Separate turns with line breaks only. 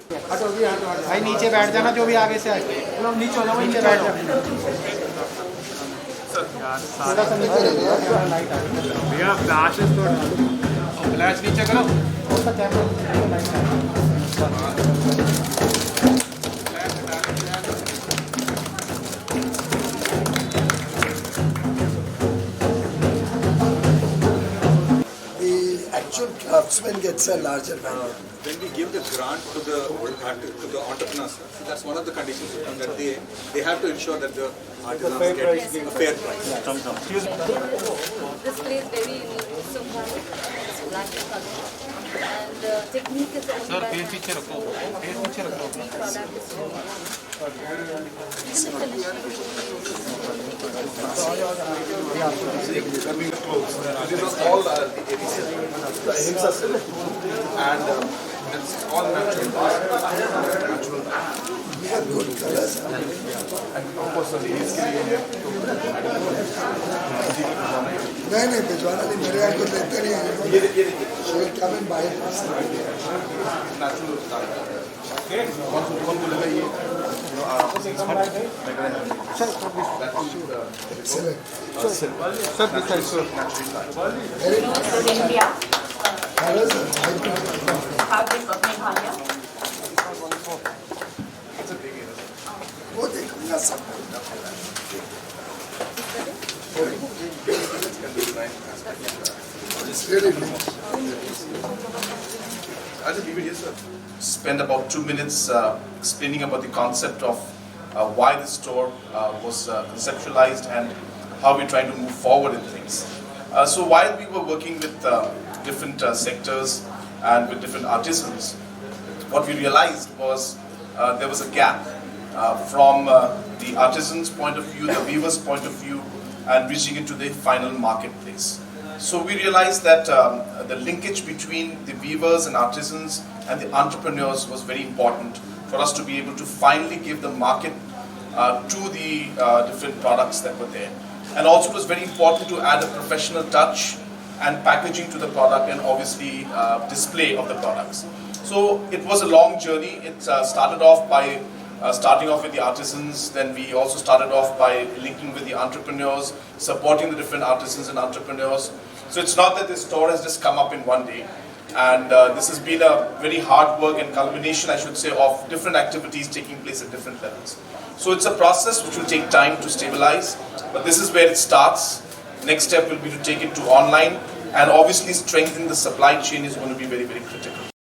भाई नीचे बैठ जाना, जो भी आगे से आए नीचे हो जाओ, नीचे बैठ जाओ। थोड़ा सा नीचे ले लिया भैया, फ्लैश फ्लैश नीचे करो, थोड़ा सा camera.
Actual craftsman gets a larger value.
When we give the grant to the entrepreneurs, that's one of the conditions that they have to ensure that the artisans get a fair price.
This place very unique, so it's black in color, and the technique is only
sir पेड़ पीछे रखो, पेड़ पीछे रखो।
product is
This is all the ahimsa silk and it's all natural.
We have good colors.
And of course the ladies के लिए
नहीं भिजवाना नहीं, मेरे यहाँ को देते नहीं हैं। She will come and buy it. Excellent.
Sir दिखाइए sir.
Very
India,
colors are vibrant.
fabric of Meghalaya.
वो देखूंगा सब। It's really nice.
I'll just leave it here, sir. Spend about 2 minutes explaining about the concept of why this store was conceptualized and how we're trying to move forward in things. So while we were working with different sectors and with different artisans, what we realized was there was a gap from the artisan's point of view, the weaver's point of view, and reaching into the final marketplace. So we realized that the linkage between the weavers and artisans and the entrepreneurs was very important for us to be able to finally give the market to the different products that were there. And also it was very important to add a professional touch and packaging to the product and obviously display of the products. So it was a long journey. It started off by starting off with the artisans, then we also started off by linking with the entrepreneurs, supporting the different artisans and entrepreneurs. So it's not that this store has just come up in one day, and this has been a very hard work and culmination, I should say, of different activities taking place at different levels. So it's a process which will take time to stabilize, but this is where it starts. Next step will be to take it to online, and obviously strengthening the supply chain is going to be very, very critical.